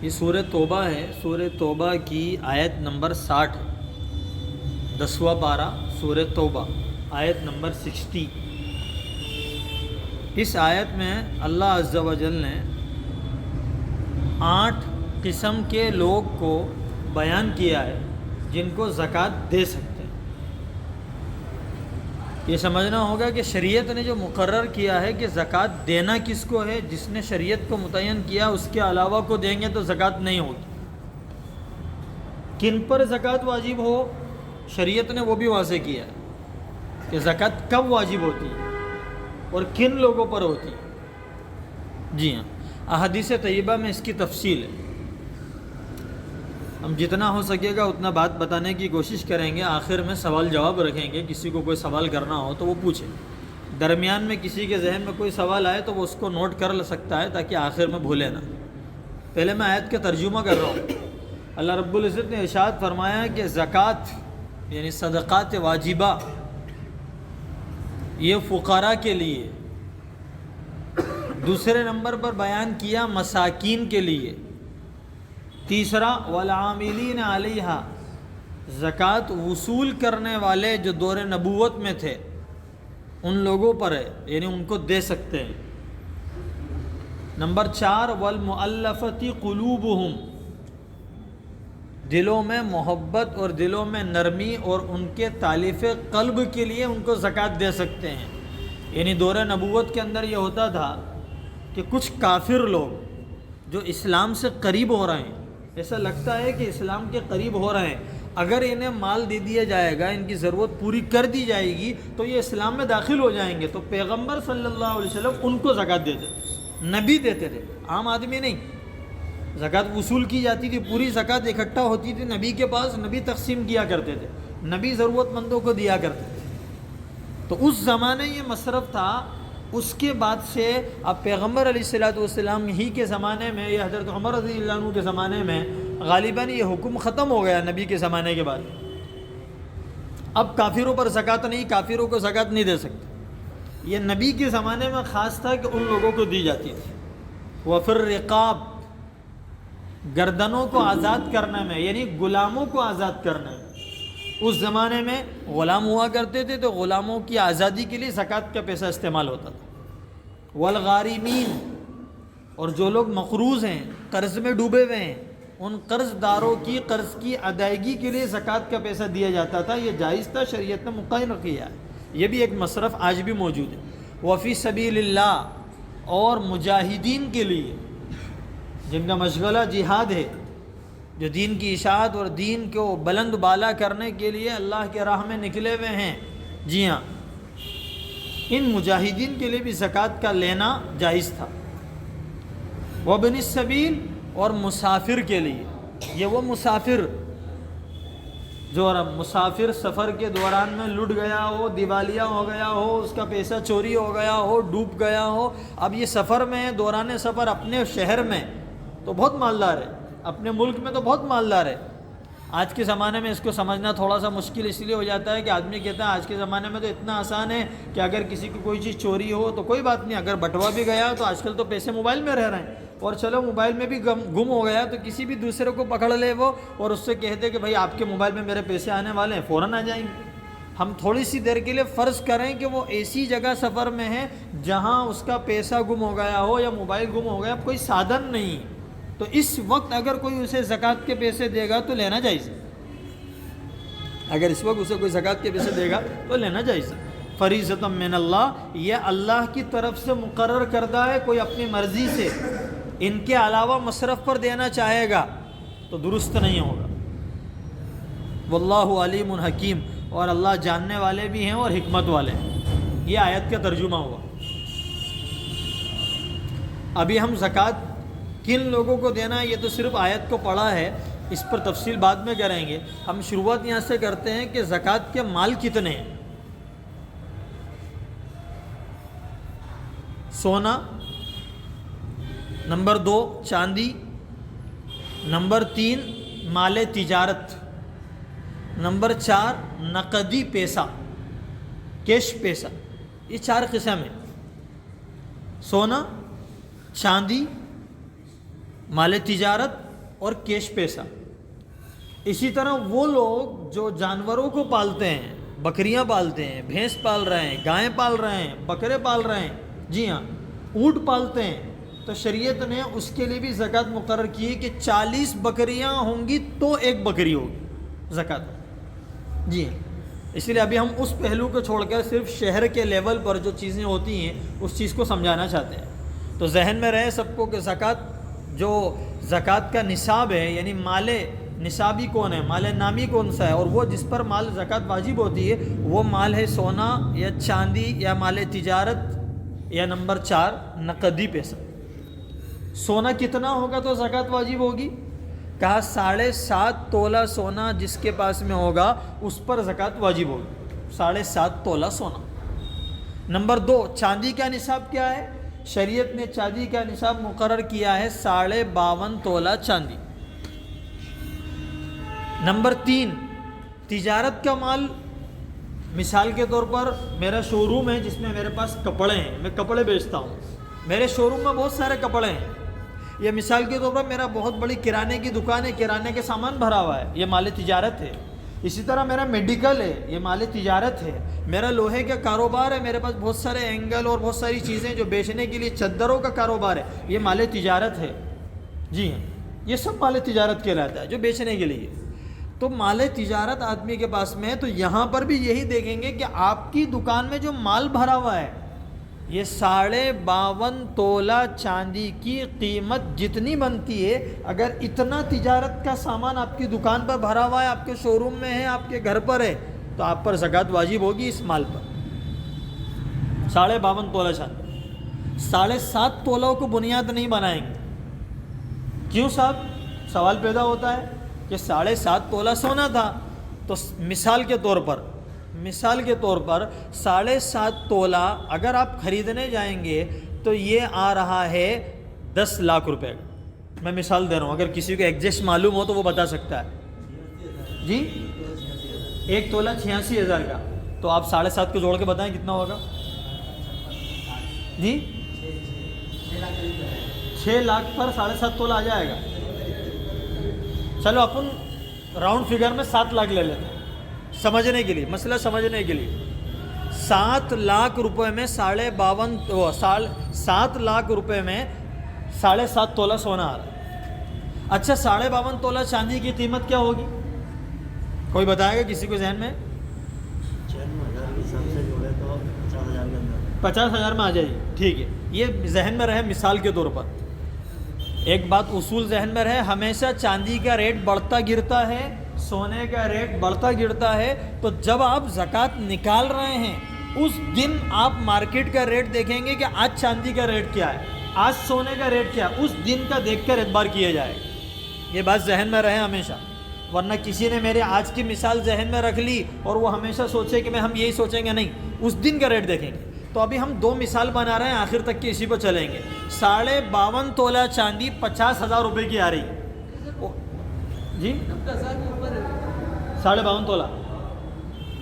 یہ سورہ توبہ ہے، سورہ توبہ کی آیت نمبر 60 ہے، 10واں پارہ سورہ توبہ آیت نمبر 60۔ اس آیت میں اللہ عز و جل نے 8 قسم کے لوگ کو بیان کیا ہے جن کو زکوٰۃ دے سکتے ہیں۔ یہ سمجھنا ہوگا کہ شریعت نے جو مقرر کیا ہے کہ زکوٰۃ دینا کس کو ہے، جس نے شریعت کو متعین کیا اس کے علاوہ کو دیں گے تو زکوٰۃ نہیں ہوگی۔ کن پر زکوٰۃ واجب ہو، شریعت نے وہ بھی واضح کیا ہے کہ زکوٰۃ کب واجب ہوتی ہے اور کن لوگوں پر ہوتی ہے۔ جی ہاں، احادیث طیبہ میں اس کی تفصیل ہے۔ ہم جتنا ہو سکے گا اتنا بات بتانے کی کوشش کریں گے، آخر میں سوال جواب رکھیں گے، کسی کو کوئی سوال کرنا ہو تو وہ پوچھے، درمیان میں کسی کے ذہن میں کوئی سوال آئے تو وہ اس کو نوٹ کر سکتا ہے تاکہ آخر میں بھولے نہ۔ پہلے میں آیت کا ترجمہ کر رہا ہوں۔ اللہ رب العزت نے ارشاد فرمایا کہ زکوٰۃ یعنی صدقات واجبہ یہ فقراء کے لیے، دوسرے نمبر پر بیان کیا مساکین کے لیے، تیسرا والعاملین علیہا زکوٰۃ وصول کرنے والے جو دور نبوت میں تھے ان لوگوں پر ہے، یعنی ان کو دے سکتے ہیں۔ نمبر 4 والمؤلفۃ قلوبہم، دلوں میں محبت اور دلوں میں نرمی اور ان کے تالیف قلب کے لیے ان کو زکوٰۃ دے سکتے ہیں۔ یعنی دور نبوت کے اندر یہ ہوتا تھا کہ کچھ کافر لوگ جو اسلام سے قریب ہو رہے ہیں، ایسا لگتا ہے کہ اسلام کے قریب ہو رہے ہیں، اگر انہیں مال دے دیا جائے گا، ان کی ضرورت پوری کر دی جائے گی تو یہ اسلام میں داخل ہو جائیں گے، تو پیغمبر صلی اللہ علیہ وسلم ان کو زکوٰۃ دیتے تھے، نبی دیتے تھے، عام آدمی نہیں۔ زکوٰۃ وصول کی جاتی تھی، پوری زکوٰۃ اکٹھا ہوتی تھی نبی کے پاس، نبی تقسیم کیا کرتے تھے، نبی ضرورت مندوں کو دیا کرتے تھے۔ تو اس زمانے یہ مصرف تھا۔ اس کے بعد سے اب پیغمبر علیہ الصلوۃ والسلام ہی کے زمانے میں یا حضرت عمر رضی اللہ عنہ کے زمانے میں غالباً یہ حکم ختم ہو گیا نبی کے زمانے کے بعد۔ اب کافروں پر زکوٰۃ نہیں، کافروں کو زکوٰۃ نہیں دے سکتے۔ یہ نبی کے زمانے میں خاص تھا کہ ان لوگوں کو دی جاتی تھی۔ وفی الرقاب، گردنوں کو آزاد کرنے میں، یعنی غلاموں کو آزاد کرنے میں۔ اس زمانے میں غلام ہوا کرتے تھے تو غلاموں کی آزادی کے لیے زکوٰۃ کا پیسہ استعمال ہوتا تھا۔ والغارمین، اور جو لوگ مقروض ہیں، قرض میں ڈوبے ہوئے ہیں، ان قرض داروں کی قرض کی ادائیگی کے لیے زکوٰۃ کا پیسہ دیا جاتا تھا۔ یہ جائز تھا، شریعت نے مقرر کیا ہے، یہ بھی ایک مصرف آج بھی موجود ہے۔ وفی سبیل اللہ، اور مجاہدین کے لیے جن کا مشغلہ جہاد ہے، جو دین کی اشاعت اور دین کو بلند بالا کرنے کے لیے اللہ کے راہ میں نکلے ہوئے ہیں، جی ہاں، ان مجاہدین کے لیے بھی زکوٰۃ کا لینا جائز تھا۔ وابن السبیل، اور مسافر کے لیے، یہ وہ مسافر جو مسافر سفر کے دوران میں لٹ گیا ہو، دیوالیہ ہو گیا ہو، اس کا پیسہ چوری ہو گیا ہو، ڈوب گیا ہو، اب یہ سفر میں دوران سفر اپنے شہر میں تو بہت مالدار ہے، اپنے ملک میں تو بہت مالدار ہے۔ آج کے زمانے میں اس کو سمجھنا تھوڑا سا مشکل اس لیے ہو جاتا ہے کہ آدمی کہتا ہے آج کے زمانے میں تو اتنا آسان ہے کہ اگر کسی کی کوئی چیز چوری ہو تو کوئی بات نہیں، اگر بٹوا بھی گیا تو آج کل تو پیسے موبائل میں رہ رہے ہیں، اور چلو موبائل میں بھی گم ہو گیا تو کسی بھی دوسرے کو پکڑ لے وہ اور اس سے کہتے کہ بھائی آپ کے موبائل میں میرے پیسے آنے والے ہیں، فوراً آ جائیں گے۔ ہم تھوڑی سی دیر کے لیے فرض کریں کہ وہ ایسی جگہ سفر میں ہے جہاں اس کا پیسہ گم ہو گیا ہو یا موبائل گم ہو گیا، کوئی سادھن نہیں، تو اس وقت اگر کوئی اسے زکوٰۃ کے پیسے دے گا تو لینا جائز ہے۔ اگر اس وقت اسے کوئی زکوٰۃ کے پیسے دے گا تو لینا جائز ہے۔ فریضۃ من اللہ، یہ اللہ کی طرف سے مقرر کردہ ہے، کوئی اپنی مرضی سے ان کے علاوہ مصرف پر دینا چاہے گا تو درست نہیں ہوگا۔ واللہ علیم حکیم، اور اللہ جاننے والے بھی ہیں اور حکمت والے ہیں۔ یہ آیت کا ترجمہ ہوا۔ ابھی ہم زکوٰۃ کن لوگوں کو دینا ہے یہ تو صرف آیت کو پڑھا ہے، اس پر تفصیل بعد میں کریں گے۔ ہم شروعات یہاں سے کرتے ہیں کہ زکوٰۃ کے مال کتنے ہیں۔ سونا، نمبر 2 چاندی، نمبر 3 مال تجارت، نمبر 4 نقدی پیسہ، کیش پیسہ۔ یہ 4 قسم ہیں: سونا، چاندی، مال تجارت، اور کیش پیسہ. اسی طرح وہ لوگ جو جانوروں کو پالتے ہیں، بکریاں پالتے ہیں، بھینس پال رہے ہیں، گائیں پال رہے ہیں، بکرے پال رہے ہیں، جی ہاں اونٹ پالتے ہیں، تو شریعت نے اس کے لیے بھی زکوٰۃ مقرر کی ہے کہ 40 بکریاں ہوں گی تو ایک بکری ہوگی زکوٰۃ. جی ہاں، اسی لیے ابھی ہم اس پہلو کو چھوڑ کر صرف شہر کے لیول پر جو چیزیں ہوتی ہیں اس چیز کو سمجھانا چاہتے ہیں. تو ذہن میں رہے سب کو کہ زکوٰۃ جو زکوٰۃ کا نصاب ہے، یعنی مال نصابی کون ہے، مال نامی کون سا ہے، اور وہ جس پر مال زکوٰۃ واجب ہوتی ہے وہ مال ہے سونا یا چاندی یا مال تجارت، یا نمبر 4 نقدی پیسہ. سونا کتنا ہوگا تو زکوٰۃ واجب ہوگی؟ کہا 7.5 تولہ سونا جس کے پاس میں ہوگا اس پر زکوٰۃ واجب ہوگی، 7.5 تولہ سونا. نمبر 2 چاندی کا نصاب کیا ہے؟ شریعت نے چاندی کا نصاب مقرر کیا ہے 52.5 تولہ چاندی. نمبر 3 تجارت کا مال. مثال کے طور پر میرا شو روم ہے جس میں میرے پاس کپڑے ہیں، میں کپڑے بیچتا ہوں، میرے شو روم میں بہت سارے کپڑے ہیں. یہ مثال کے طور پر میرا بہت بڑی کرانے کی دکان ہے، کرانے کے سامان بھرا ہوا ہے، یہ مال تجارت ہے. اسی طرح میرا میڈیکل ہے، یہ مال تجارت ہے. میرا لوہے کا کاروبار ہے، میرے پاس بہت سارے اینگل اور بہت ساری چیزیں جو بیچنے کے لیے، چدروں کا کاروبار ہے، یہ مال تجارت ہے. جی ہاں، یہ سب مال تجارت کہلاتا ہے جو بیچنے کے لیے. تو مال تجارت آدمی کے پاس میں ہے، تو یہاں پر بھی یہی دیکھیں گے کہ آپ کی دکان میں جو مال بھرا ہوا ہے یہ 52.5 تولہ چاندی کی قیمت جتنی بنتی ہے، اگر اتنا تجارت کا سامان آپ کی دکان پر بھرا ہوا ہے، آپ کے شو روم میں ہے، آپ کے گھر پر ہے، تو آپ پر زکوٰۃ واجب ہوگی اس مال پر. 52.5 تولہ چاندی. 7.5 تولوں کو بنیاد نہیں بنائیں گے. کیوں صاحب؟ سوال پیدا ہوتا ہے کہ 7.5 تولہ سونا تھا، تو مثال کے طور پر 7.5 تولہ اگر آپ خریدنے جائیں گے تو یہ آ رہا ہے 10 لاکھ روپے کا. میں مثال دے رہا ہوں، اگر کسی کو ایگزیکٹ معلوم ہو تو وہ بتا سکتا ہے. جی 1 تولہ 86,000 کا، تو آپ 7.5 کو جوڑ کے بتائیں کتنا ہوگا؟ جی 6 لاکھ پر 7.5 تولہ آ جائے گا. چلو اپن راؤنڈ فگر میں 7 لاکھ لے لیتے ہیں سمجھنے کے لیے، مسئلہ سمجھنے کے لیے. 7 لاکھ روپے میں 7 لاکھ روپے میں 7.5 تولہ سونا آ رہا ہے. اچھا 52.5 تولہ چاندی کی قیمت کیا ہوگی؟ کوئی بتائے گا کسی کو ذہن میں؟ 50,000 میں آ جائے گی. ٹھیک ہے، یہ ذہن میں رہے مثال کے طور پر. ایک بات اصول ذہن میں رہے، ہمیشہ چاندی کا ریٹ بڑھتا گرتا ہے، سونے کا ریٹ بڑھتا گرتا ہے. تو جب آپ زکوٰۃ نکال رہے ہیں اس دن آپ مارکیٹ کا ریٹ دیکھیں گے کہ آج چاندی کا ریٹ کیا ہے، آج سونے کا ریٹ کیا ہے، اس دن کا دیکھ کر اعتبار کیا جائے. یہ بات ذہن میں رہے ہمیشہ، ورنہ کسی نے میرے آج کی مثال ذہن میں رکھ لی اور وہ ہمیشہ سوچے کہ ہم یہی سوچیں گے، نہیں، اس دن کا ریٹ دیکھیں گے. تو ابھی ہم 2 مثال بنا رہے ہیں، آخر تک کی اسی پہ چلیں گے. 52.5 تولہ چاندی 50,000 روپے کی آ رہی. جی 52.5 تولہ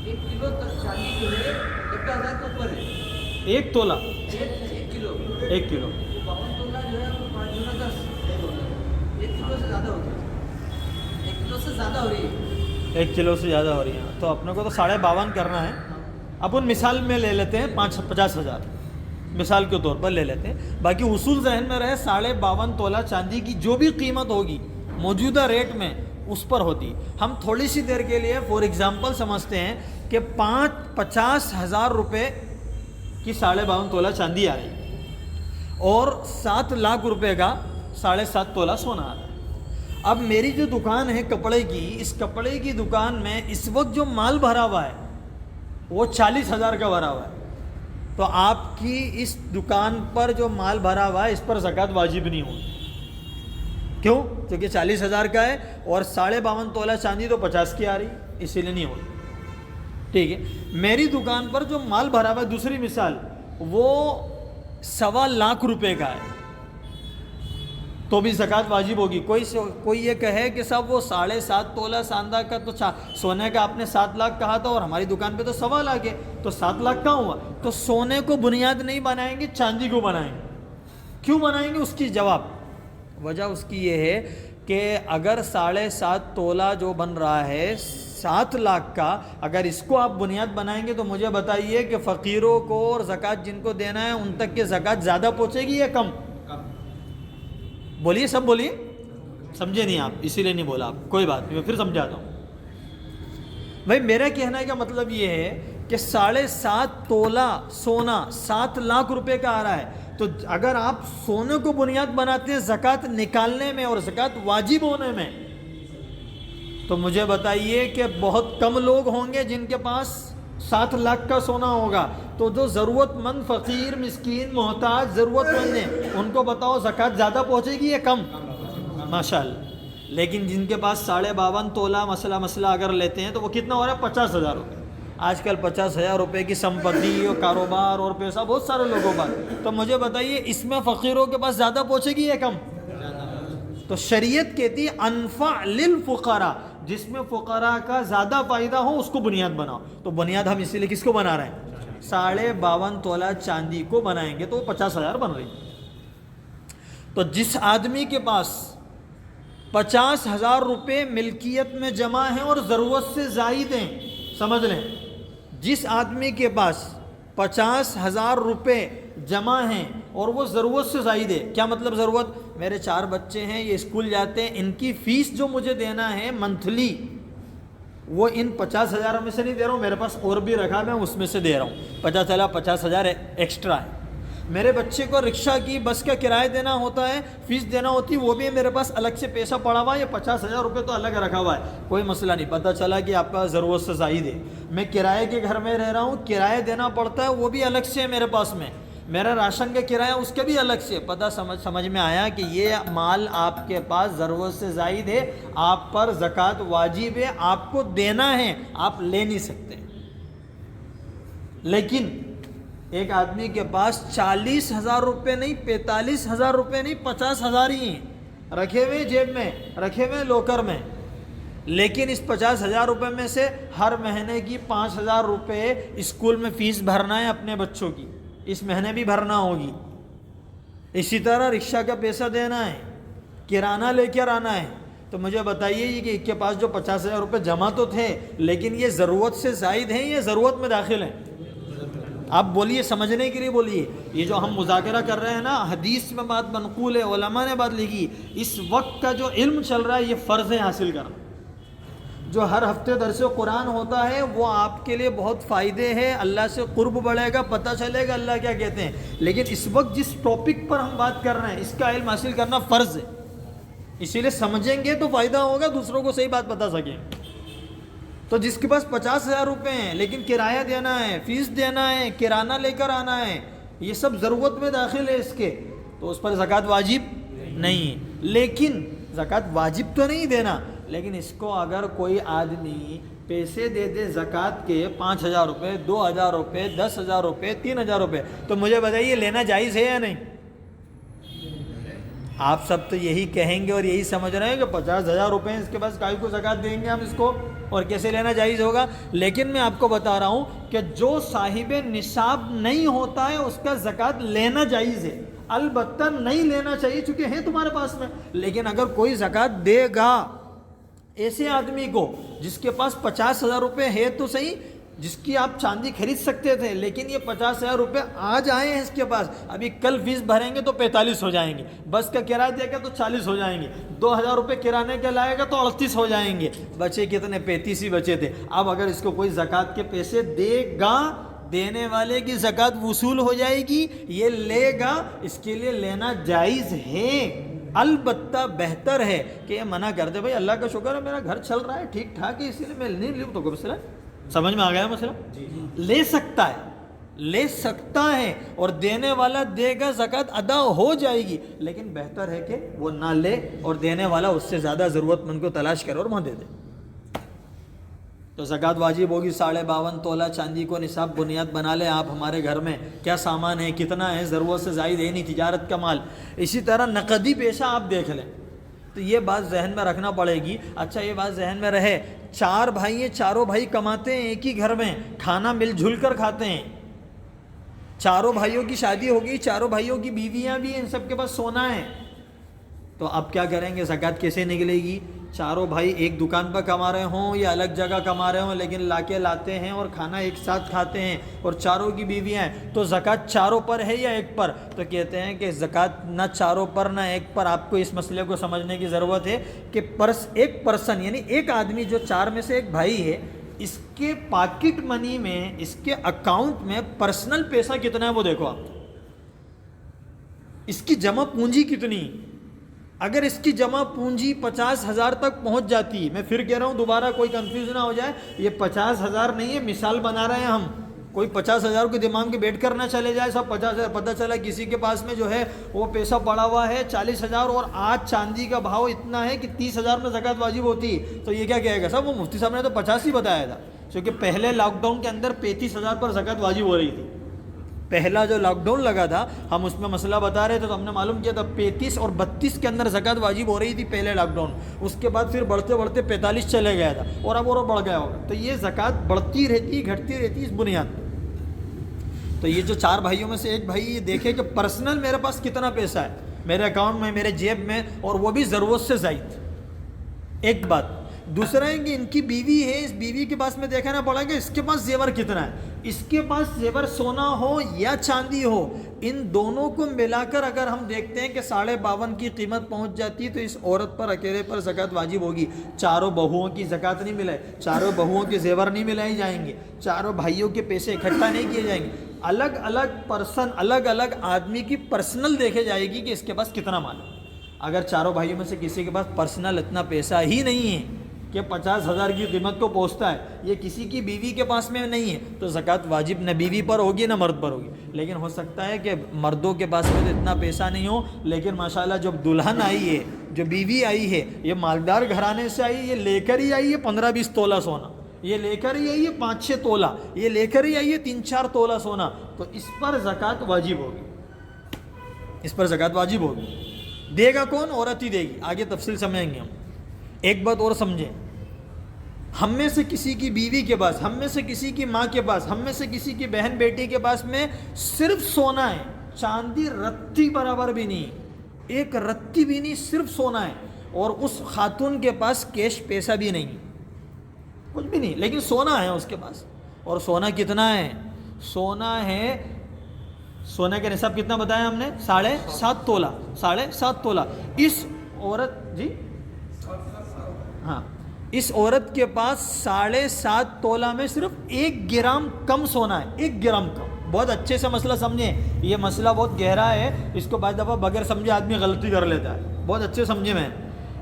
1 کلو تک چاندی جو ہے 90,000 کے اوپر ہے. 1 تولہ 1 کلو 1 کلو 52 تولہ جو ہے وہ 5 گنا 10 1 کلو سے زیادہ ہوتی ہے. 1 کلو سے زیادہ ہو رہی ہے. 1 کلو سے زیادہ ہو رہی ہیں. تو اپنے کو تو 52.5 کرنا ہے. اپن مثال میں لے لیتے ہیں 50,000 مثال کے طور پر لے لیتے ہیں. باقی اصول ذہن میں رہے 52.5 تولہ چاندی کی جو بھی قیمت ہوگی موجودہ ریٹ میں اس پر ہوتی. ہم تھوڑی سی دیر کے لیے فور ایگزامپل سمجھتے ہیں کہ 50,000 روپے کی 52.5 تولہ چاندی آ رہی اور 7 لاکھ روپے کا 7.5 تولہ سونا آ رہا ہے. اب میری جو دکان ہے کپڑے کی، اس کپڑے کی دکان میں اس وقت جو مال بھرا ہوا ہے وہ 40,000 کا بھرا ہوا ہے. تو آپ کی اس دکان پر جو مال بھرا ہوا ہے اس پر زکوٰۃ واجب نہیں ہوگی. کیوں؟ کیونکہ 40,000 کا ہے اور 52.5 تولہ چاندی تو 50 کی آ رہی، اسی لیے نہیں ہوگی. ٹھیک ہے، میری دکان پر جو مال بھرا ہوا ہے، دوسری مثال، وہ 1.25 لاکھ روپے کا ہے تو بھی زکوٰۃ واجب ہوگی. کوئی یہ کہے کہ صاحب وہ 7.5 تولہ چاندی کا تو سونے کا آپ نے 7 لاکھ کہا تھا اور ہماری دکان پہ تو 1.25 لاکھ ہے، تو 7 لاکھ کہاں ہوا؟ تو سونے کو بنیاد نہیں بنائیں گے، چاندی کو بنائیں گے. کیوں بنائیں گے؟ اس کی جواب وجہ اس کی یہ ہے کہ اگر 7.5 تولہ جو بن رہا ہے 7 لاکھ کا، اگر اس کو آپ بنیاد بنائیں گے تو مجھے بتائیے کہ فقیروں کو اور زکوٰۃ جن کو دینا ہے ان تک کہ زکوٰۃ زیادہ پہنچے گی یا کم؟ بولیے، سب بولیے. سمجھے نہیں آپ، اسی لیے نہیں بولا آپ، کوئی بات نہیں، میں پھر سمجھاتا ہوں. بھائی میرا کہنے کا مطلب یہ ہے کہ 7.5 تولہ سونا 7 لاکھ روپے کا آ رہا ہے، تو اگر آپ سونے کو بنیاد بناتے ہیں زکوٰۃ نکالنے میں اور زکوٰۃ واجب ہونے میں، تو مجھے بتائیے کہ بہت کم لوگ ہوں گے جن کے پاس 7 لاکھ کا سونا ہوگا. تو جو ضرورت مند فقیر مسکین محتاج ضرورت مند ہیں ان کو بتاؤ زکوٰۃ زیادہ پہنچے گی یا کم؟ ماشاء اللہ. لیکن جن کے پاس 52.5 تولہ مسئلہ اگر لیتے ہیں تو وہ کتنا ہو رہا ہے؟ 50,000 روپے. آج کل 50,000 روپے کی سمپتی اور کاروبار اور پیسہ بہت سارے لوگوں پر. تو مجھے بتائیے اس میں فقیروں کے پاس زیادہ پہنچے گی یا کم؟ تو شریعت کہتی ہے انفع للفقراء، جس میں فقراء کا زیادہ فائدہ ہو اس کو بنیاد بناؤ. تو بنیاد ہم اسی لیے کس کو بنا رہے ہیں؟ 52.5 تولہ چاندی کو بنائیں گے تو وہ 50,000 بن رہی. تو جس آدمی کے پاس 50,000 روپے ملکیت میں جمع ہیں اور ضرورت سے زائد ہیں، سمجھ لیں، جس آدمی کے پاس 50,000 روپے جمع ہیں اور وہ ضرورت سے زائد ہے. کیا مطلب ضرورت؟ میرے 4 بچے ہیں، یہ اسکول جاتے ہیں، ان کی فیس جو مجھے دینا ہے منتھلی، وہ ان 50,000 میں سے نہیں دے رہا ہوں، میرے پاس اور بھی رکھا میں اس میں سے دے رہا ہوں. 50,000 ایکسٹرا ہے. میرے بچے کو رکشہ کی بس کا کرایہ دینا ہوتا ہے، فیس دینا ہوتی ہے، وہ بھی میرے پاس الگ سے پیسہ پڑا ہوا ہے. یہ 50,000 روپے تو الگ رکھا ہوا ہے، کوئی مسئلہ نہیں. پتہ چلا کہ آپ کا ضرورت سے زائد ہے، میں کرائے کے گھر میں رہ رہا ہوں، کرایہ دینا پڑتا ہے، وہ بھی الگ سے ہے میرے پاس میں. میرا راشن کا کرایہ اس کے بھی الگ سے. پتہ سمجھ میں آیا کہ یہ مال آپ کے پاس ضرورت سے زائد ہے، آپ پر زکوٰۃ واجب ہے، آپ کو دینا ہے، آپ لے نہیں سکتے. لیکن ایک آدمی کے پاس 40,000 روپے نہیں، 45,000 روپے نہیں، 50,000 ہی ہیں رکھے ہوئے جیب میں، رکھے ہوئے لوکر میں. لیکن اس 50,000 روپے میں سے ہر مہینے کی 5,000 روپے اسکول میں فیس بھرنا ہے اپنے بچوں کی، اس مہینے بھی بھرنا ہوگی. اسی طرح رکشہ کا پیسہ دینا ہے، کرانہ لے کر آنا ہے. تو مجھے بتائیے کہ ایک کے پاس جو 50,000 روپے جمع تو تھے، لیکن یہ ضرورت سے زائد ہیں یا ضرورت میں داخل ہیں؟ آپ بولیے، سمجھنے کے لیے بولیے. یہ جو ہم مذاکرہ کر رہے ہیں نا، حدیث میں بات منقول ہے، علماء نے بات لکھی. اس وقت کا جو علم چل رہا ہے یہ فرض ہے حاصل کرنا. جو ہر ہفتے درس قرآن ہوتا ہے وہ آپ کے لیے بہت فائدے ہے، اللہ سے قرب بڑھے گا، پتہ چلے گا اللہ کیا کہتے ہیں. لیکن اس وقت جس ٹاپک پر ہم بات کر رہے ہیں اس کا علم حاصل کرنا فرض ہے. اسی لیے سمجھیں گے تو فائدہ ہوگا، دوسروں کو صحیح بات بتا سکیں. تو جس کے پاس 50,000 روپے ہیں لیکن کرایہ دینا ہے، فیس دینا ہے، کرانہ لے کر آنا ہے، یہ سب ضرورت میں داخل ہے اس کے، تو اس پر زکوٰۃ واجب نہیں ہے. لیکن زکوٰۃ واجب تو نہیں دینا، لیکن اس کو اگر کوئی آدمی پیسے دے دے زکوٰۃ کے 5,000 روپے، 2,000 روپے، 10,000 روپے، 3,000 روپے، تو مجھے بتائیے لینا جائز ہے یا نہیں؟ آپ سب تو یہی کہیں گے اور یہی سمجھ رہے ہیں کہ 50,000 روپے ہیں اس کے پاس، کائی کو زکوٰۃ دیں گے ہم اس کو، اور کیسے لینا جائز ہوگا؟ لیکن میں آپ کو بتا رہا ہوں کہ جو صاحب نصاب نہیں ہوتا ہے اس کا زکوٰۃ لینا جائز ہے. البتہ نہیں لینا چاہیے چونکہ ہے تمہارے پاس میں. لیکن اگر کوئی زکوٰۃ دے گا ایسے آدمی کو جس کے پاس 50,000 روپے ہے تو صحیح، جس کی آپ چاندی خرید سکتے تھے، لیکن یہ 50,000 روپے آج آئے ہیں اس کے پاس، ابھی کل فیس بھریں گے تو 45 ہو جائیں گے، بس کا کرایہ دے گا تو 40 ہو جائیں گے، 2,000 روپے کرانے کے لائے گا تو 38 ہو جائیں گے. بچے کتنے؟ 35 ہی بچے تھے. اب اگر اس کو کوئی زکوٰۃ کے پیسے دے گا، دینے والے کی زکوٰۃ وصول ہو جائے گی، یہ لے گا، اس کے لیے لینا جائز ہے. البتہ بہتر ہے کہ یہ منع کر دے، بھائی اللہ کا شکر ہے میرا گھر چل رہا ہے ٹھیک ٹھاک ہے، اسی لیے میں نہیں لوں. تو کوئی مسئلہ سمجھ میں آ گیا مسئلہ؟ لے سکتا ہے، لے سکتا ہے، اور دینے والا دے گا، زکوٰۃ ادا ہو جائے گی. لیکن بہتر ہے کہ وہ نہ لے اور دینے والا اس سے زیادہ ضرورت مند کو تلاش کرے اور وہاں دے دے. تو زکوٰۃ واجب ہوگی. 52.5 تولہ چاندی کو نصاب بنیاد بنا لیں آپ. ہمارے گھر میں کیا سامان ہے، کتنا ہے، ضرورت سے زائد ہے نہیں، تجارت کا مال. اسی طرح نقدی پیسہ آپ دیکھ لیں. تو یہ بات ذہن میں رکھنا پڑے گی. اچھا یہ بات ذہن میں رہے، 4 بھائی ہیں، چاروں بھائی کماتے ہیں ایک ہی گھر میں، کھانا مل جل کر کھاتے ہیں. چاروں بھائیوں کی شادی ہو گئی، چاروں بھائیوں کی بیویاں بھی ہیں، ان سب کے پاس سونا ہے. تو اب کیا کریں گے؟ زکوٰۃ کیسے نکلے گی؟ چاروں بھائی ایک دکان پر کما رہے ہوں یا الگ جگہ کما رہے ہوں، لیکن لاتے ہیں اور کھانا ایک ساتھ کھاتے ہیں، اور چاروں کی بیویاں ہیں، تو زکوٰۃ چاروں پر ہے یا ایک پر؟ تو کہتے ہیں کہ زکوٰۃ نہ چاروں پر نہ ایک پر۔ آپ کو اس مسئلے کو سمجھنے کی ضرورت ہے کہ ایک پرسن یعنی ایک آدمی جو چار میں سے ایک بھائی ہے، اس کے پاکٹ منی میں، اس کے اکاؤنٹ میں پرسنل پیسہ کتنا ہے وہ دیکھو آپ، اس کی جمع پونجی کتنی۔ اگر اس کی جمع پونجی 50,000 تک پہنچ جاتی، میں پھر کہہ رہا ہوں دوبارہ کوئی کنفیوژ نہ ہو جائے، یہ 50,000 نہیں ہے، مثال بنا رہے ہیں ہم، کوئی 50,000 کو دماغ کے بیٹھ کر نہ چلے جائے سب 50,000۔ پتہ چلا کسی کے پاس میں جو ہے وہ پیسہ پڑا ہوا ہے 40,000، اور آج چاندی کا بھاؤ اتنا ہے کہ 30,000 میں زکوٰۃ واجب ہوتی ہے، تو یہ کیا کہے گا؟ صاحب وہ مفتی صاحب نے تو 50 ہی بتایا تھا، کیونکہ پہلے لاک ڈاؤن کے اندر 35,000 پر زکوٰۃ واجب ہو رہی تھی۔ پہلا جو لاک ڈاؤن لگا تھا ہم اس میں مسئلہ بتا رہے تھے، تو ہم نے معلوم کیا تھا 35 اور 32 کے اندر زکوٰۃ واجب ہو رہی تھی پہلے لاک ڈاؤن، اس کے بعد پھر بڑھتے بڑھتے 45 چلے گیا تھا، اور اب اور بڑھ گیا ہوگا۔ تو یہ زکوٰۃ بڑھتی رہتی گھٹتی رہتی اس بنیاد پہ۔ تو یہ جو چار بھائیوں میں سے ایک بھائی یہ دیکھے کہ پرسنل میرے پاس کتنا پیسہ ہے میرے اکاؤنٹ میں، میرے جیب میں، اور وہ بھی ضرورت سے زائد، ایک بات۔ دوسرا ہے کہ ان کی بیوی ہے، اس بیوی کے پاس میں دیکھنا پڑا کہ اس کے پاس زیور کتنا ہے۔ اس کے پاس زیور سونا ہو یا چاندی ہو، ان دونوں کو ملا کر اگر ہم دیکھتے ہیں کہ 52.5 کی قیمت پہنچ جاتی، تو اس عورت پر اکیلے پر زکوٰۃ واجب ہوگی۔ چاروں بہوؤں کی زکوٰۃ نہیں ملے، چاروں بہوؤں کے زیور نہیں ملائے جائیں گے، چاروں بھائیوں کے پیسے اکٹھا نہیں کیے جائیں گے، الگ الگ پرسن، الگ الگ آدمی کی پرسنل دیکھے جائے گی کہ اس کے پاس کتنا مال ہے۔ اگر چاروں بھائیوں میں سے کسی کے پاس پرسنل اتنا پیسہ ہی نہیں ہے کہ 50,000 کی قیمت کو پہنچتا ہے، یہ کسی کی بیوی کے پاس میں نہیں ہے، تو زکوٰۃ واجب نہ بیوی پر ہوگی نہ مرد پر ہوگی۔ لیکن ہو سکتا ہے کہ مردوں کے پاس میں تو اتنا پیسہ نہیں ہو، لیکن ماشاءاللہ جب دلہن آئی ہے، جو بیوی آئی ہے، یہ مالدار گھرانے سے آئی، یہ لے کر ہی آئی ہے 15-20 تولہ سونا، یہ لے کر ہی آئی ہے 5-6 تولہ، یہ لے کر ہی آئی ہے 3-4 تولہ سونا، تو اس پر زکوٰۃ واجب ہوگی، اس پر زکوٰۃ واجب ہوگی۔ دے گا کون؟ عورت ہی دے گی، آگے تفصیل سمجھیں گے ہم۔ ایک بات اور سمجھیں، ہم میں سے کسی کی بیوی کے پاس، ہم میں سے کسی کی ماں کے پاس، ہم میں سے کسی کی بہن بیٹی کے پاس میں صرف سونا ہے، چاندی رتی برابر بھی نہیں، ایک رتی بھی نہیں، صرف سونا ہے، اور اس خاتون کے پاس کیش پیسہ بھی نہیں، کچھ بھی نہیں، لیکن سونا ہے اس کے پاس۔ اور سونا کتنا ہے؟ سونا ہے، سونے کا نصاب کتنا بتایا ہم نے؟ 7.5 تولہ، 7.5 تولہ۔ اس عورت جی ہاں، اس عورت کے پاس 7.5 تولہ میں صرف 1 گرام کم سونا ہے، 1 گرام کم۔ بہت اچھے سے مسئلہ سمجھیں، یہ مسئلہ بہت گہرا ہے، اس کو بعض دفعہ بغیر سمجھے آدمی غلطی کر لیتا ہے، بہت اچھے سمجھے میں۔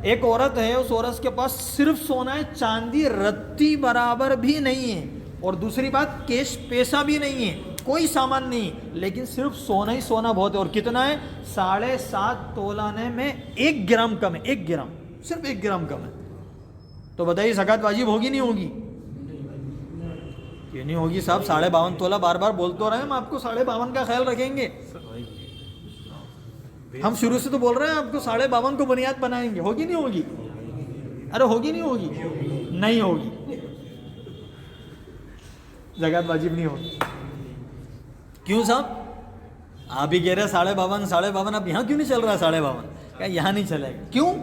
ایک عورت ہے، اس عورت کے پاس صرف سونا ہے، چاندی رتی برابر بھی نہیں ہے، اور دوسری بات کیش پیسہ بھی نہیں ہے، کوئی سامان نہیں، لیکن صرف سونا ہی سونا بہت ہے، اور کتنا ہے؟ 7.5 تولہ میں 1 گرام کم ہے، 1 گرام، صرف 1 گرام کم ہے۔ تو بتائیے زکوٰۃ واجب ہوگی نہیں ہوگی؟ یہ نہیں ہوگی صاحب، 52.5 تولہ بار بار بول تو رہے ہیں، ہم آپ کو 52.5 کا خیال رکھیں گے، ہم شروع سے تو بول رہے ہیں آپ کو 52.5 کو بنیاد بنائیں گے، ہوگی نہیں ہوگی؟ ارے ہوگی نہیں ہوگی؟ نہیں ہوگی، زکوٰۃ واجب نہیں ہوگی۔ کیوں صاحب؟ آپ ہی کہہ رہے ہیں 52.5، اب یہاں کیوں نہیں چل رہا ہے 52؟ کہ یہاں نہیں چلے گا، کیوں؟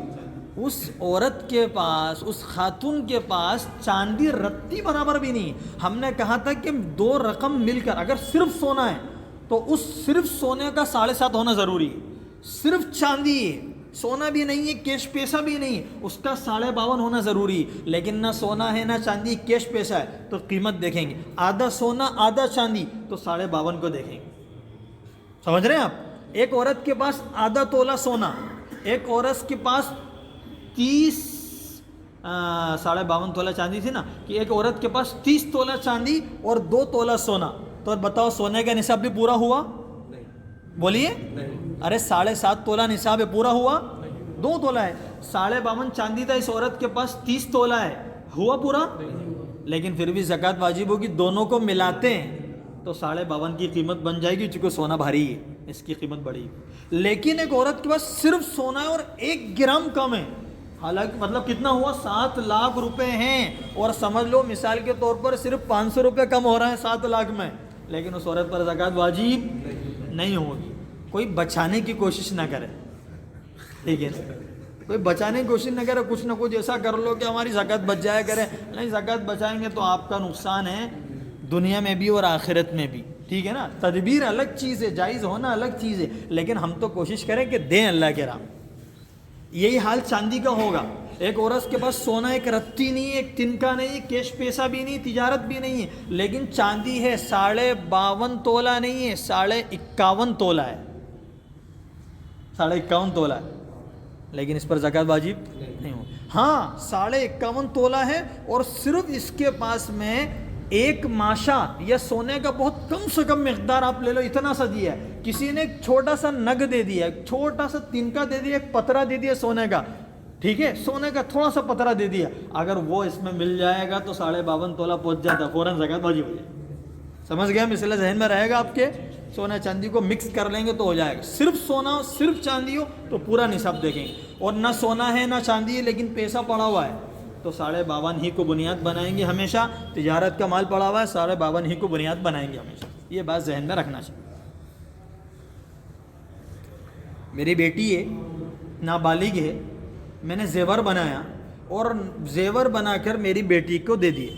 اس عورت کے پاس، اس خاتون کے پاس چاندی رتی برابر بھی نہیں۔ ہم نے کہا تھا کہ 2 رقم مل کر اگر صرف سونا ہے تو اس صرف سونے کا 7.5 ہونا ضروری ہے، صرف چاندی ہے، سونا بھی نہیں ہے، کیش پیسہ بھی نہیں، اس کا 52.5 ہونا ضروری ہے۔ لیکن نہ سونا ہے نہ چاندی، کیش پیسہ ہے، تو قیمت دیکھیں گے، آدھا سونا آدھا چاندی، تو 52.5 کو دیکھیں گے۔ سمجھ رہے ہیں آپ؟ ایک عورت کے پاس آدھا تولہ سونا، ایک عورت کے پاس 52.5 تولہ چاندی تھی نا، کہ ایک عورت کے پاس 30 تولہ چاندی اور 2 تولہ سونا، تو بتاؤ سونے کا نصاب بھی پورا ہوا؟ بولیے، ارے 7.5 تولہ نصاب ہے، پورا ہوا؟ 2 تولہ ہے، 52.5 چاندی تھا، اس عورت کے پاس 30 تولہ ہے، ہوا پورا؟ لیکن پھر بھی زکوٰۃ واجب ہوگی، دونوں کو ملاتے ہیں تو 52.5 کی قیمت بن جائے گی، چونکہ سونا بھاری ہے، اس کی قیمت بڑی ہے۔ لیکن ایک عورت کے پاس صرف سونا ہے اور 1 گرام کم ہے، حالانکہ مطلب کتنا ہوا؟ 7 لاکھ روپے ہیں، اور سمجھ لو مثال کے طور پر صرف 500 روپے کم ہو رہا ہے 7 لاکھ میں، لیکن اس عورت پر زکوٰۃ واجب نہیں ہوگی۔ کوئی بچانے کی کوشش نہ کرے، ٹھیک ہے؟ کوئی بچانے کی کوشش نہ کرے, کچھ نہ کچھ ایسا کر لو کہ ہماری زکوٰۃ بچ جایا کرے. نہیں, زکوٰۃ بچائیں گے تو آپ کا نقصان ہے دنیا میں بھی اور آخرت میں بھی, ٹھیک ہے نا. تدبیر الگ چیز ہے, جائز ہونا الگ چیز ہے, لیکن ہم تو کوشش کریں کہ دیں اللہ کے راہ. یہی حال چاندی کا ہوگا. ایک عورت کے پاس سونا ایک رتی نہیں ہے, ایک تنکا نہیں ہے, کیش پیسہ بھی نہیں, تجارت بھی نہیں ہے, لیکن چاندی ہے 52.5 تولہ نہیں ہے, 51.5 تولہ ہے, 51.5 تولہ ہے, لیکن اس پر زکوٰۃ واجب نہیں ہو. ہاں 51.5 تولہ ہے اور صرف اس کے پاس میں ایک ماشا یا سونے کا بہت کم سے کم مقدار آپ لے لو, اتنا سا دیا ہے. کسی نے ایک چھوٹا سا نگ دے دیا, ایک چھوٹا سا تنکا دے دیا, ایک پترا دے دیا سونے کا, ٹھیک ہے, سونے کا تھوڑا سا پترا دے دیا, اگر وہ اس میں مل جائے گا تو 52.5 تولہ پہنچ جاتا ہے, فوراً زکوٰۃ واجب ہو جائے. سمجھ گیا مسئلہ ذہن میں رہے گا آپ کے. سونا چاندی کو مکس کر لیں گے تو ہو جائے گا. صرف سونا ہو, صرف چاندی ہو تو پورا نصاب دیکھیں گے, اور نہ سونا ہے نہ چاندی ہے لیکن پیسہ پڑا ہوا ہے تو 52.5 ہی کو بنیاد بنائیں گے ہمیشہ. تجارت کا مال پڑا ہوا ہے, 52.5 ہی کو بنیاد بنائیں گے ہمیشہ. یہ بات ذہن میں رکھنا چاہیے. میری بیٹی ہے, نابالغ ہے, میں نے زیور بنایا اور زیور بنا کر میری بیٹی کو دے دیے,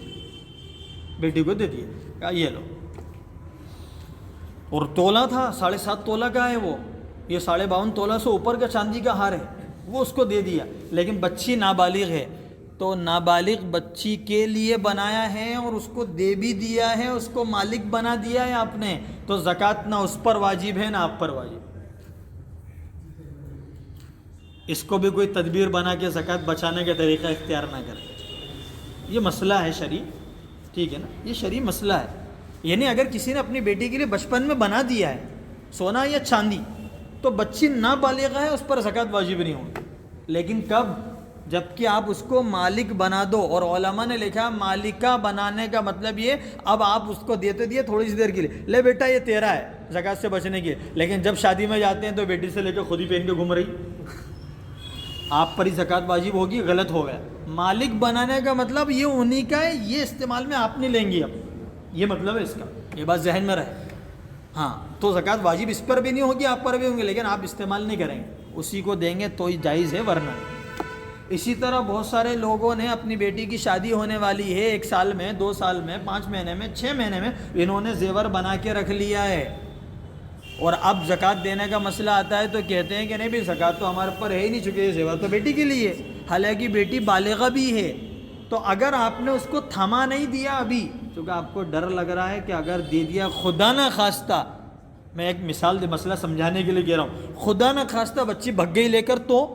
کہا یہ لو. اور تولہ تھا 7.5 تولہ کا ہے وہ, یہ 52.5 تولہ سے اوپر کا چاندی کا ہار ہے, وہ اس کو دے دیا. لیکن بچی نابالغ ہے تو نابالغ بچی کے لیے بنایا ہے اور اس کو دے بھی دیا ہے, اس کو مالک بنا دیا ہے آپ نے, تو زکوٰۃ نہ اس پر واجب ہے نہ آپ پر واجب. اس کو بھی کوئی تدبیر بنا کے زکوٰۃ بچانے کا طریقہ اختیار نہ کرے. یہ مسئلہ ہے شرعی, ٹھیک ہے نا, یہ شرعی مسئلہ ہے. یعنی اگر کسی نے اپنی بیٹی کے لیے بچپن میں بنا دیا ہے سونا یا چاندی تو بچی نابالغ ہے, اس پر زکوٰۃ واجب نہیں ہوگی. لیکن کب؟ جب کہ آپ اس کو مالک بنا دو. اور علماء نے لکھا مالکہ بنانے کا مطلب یہ, اب آپ اس کو دیتے دیے تھوڑی سی دیر کے لیے, لے بیٹا یہ تیرا ہے زکوٰۃ سے بچنے کے, لیکن جب شادی میں جاتے ہیں تو بیٹی سے لے کے خود ہی پہن کے گھوم رہی, آپ پر ہی زکوٰۃ واجب ہوگی, غلط ہو گیا. مالک بنانے کا مطلب یہ انہی کا ہے, یہ استعمال میں آپ نہیں لیں گی اب, یہ مطلب ہے اس کا. یہ بات ذہن میں رہے. ہاں تو زکوٰۃ واجب اس پر بھی نہیں ہوگی, آپ پر بھی ہوں گے, لیکن آپ استعمال نہیں کریں گے, اسی کو دیں گے تو ہی جائز ہے, ورنہ. اسی طرح بہت سارے لوگوں نے اپنی بیٹی کی شادی ہونے والی ہے, 1 سال میں, 2 سال میں, 5 مہینے میں, 6 مہینے میں, انہوں نے زیور بنا کے رکھ لیا ہے, اور اب زکوٰۃ دینے کا مسئلہ آتا ہے تو کہتے ہیں کہ نہیں بھائی زکوٰۃ تو ہمارے پر ہے ہی نہیں, چکے زیور تو بیٹی کے لیے, حالانکہ بیٹی بالغہ بھی ہے. تو اگر آپ نے اس کو تھما نہیں دیا ابھی, چونکہ آپ کو ڈر لگ رہا ہے کہ اگر دے دیا خدا نہ خواستہ, میں ایک مثال مسئلہ سمجھانے کے لیے کہہ رہا ہوں, خدا نہ خواستہ بچی بھگ گئی لے کر تو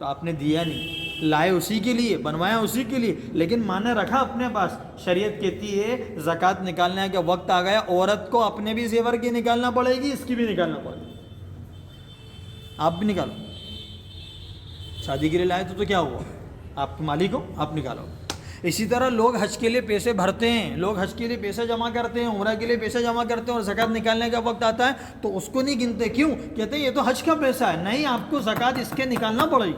آپ نے دیا نہیں, لائے اسی کے لیے, بنوایا اسی کے لیے, لیکن ماں نے رکھا اپنے پاس. شریعت کہتی ہے زکوٰۃ نکالنے کا وقت آ گیا, عورت کو اپنے بھی زیور کی نکالنا پڑے گی, اس کی بھی نکالنا پڑے گی. آپ بھی نکالو, شادی کے لیے لائے تو کیا ہوا, آپ کے مالک ہو, آپ نکالو. اسی طرح لوگ حج کے لیے پیسے بھرتے ہیں, لوگ حج کے لیے پیسے جمع کرتے ہیں, عمرہ کے لیے پیسے جمع کرتے ہیں, اور زکوٰۃ نکالنے کا وقت آتا ہے تو اس کو نہیں گنتے. کیوں؟ کہتے ہیں یہ تو حج کا پیسہ ہے. نہیں, آپ کو زکوٰۃ اس کے نکالنا پڑے گی.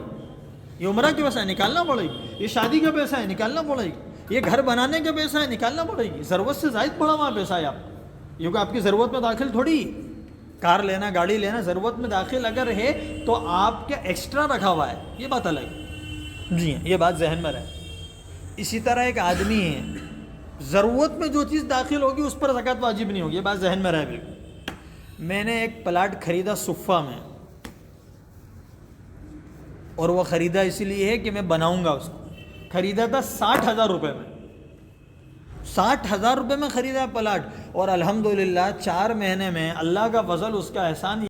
یہ عمرہ کا پیسہ ہے, نکالنا پڑے گی. یہ شادی کا پیسہ ہے, نکالنا پڑے گی. یہ گھر بنانے کا پیسہ ہے, نکالنا پڑے گی. ضرورت سے زائد پڑا ہوا پیسہ ہے آپ کو, کیونکہ آپ کی ضرورت میں داخل تھوڑی, کار لینا, گاڑی لینا ضرورت میں داخل اگر ہے تو آپ کے ایکسٹرا رکھا ہوا ہے, یہ بات الگ ہے. جی ہاں, یہ بات ذہن میں رہے. اسی طرح ایک آدمی ہے, ضرورت میں جو چیز داخل ہوگی اس پر زکوٰۃ واجب نہیں ہوگی, یہ بات ذہن میں رہے. بالکل. میں نے ایک پلاٹ خریدا صفہ میں, اور وہ خریدا اسی لیے ہے کہ میں بناؤں گا اس کو. خریدا تھا 60,000 روپے میں, 60,000 روپے میں خریدا پلاٹ, اور الحمدللہ 4 مہینے میں اللہ کا فضل, اس کا احسان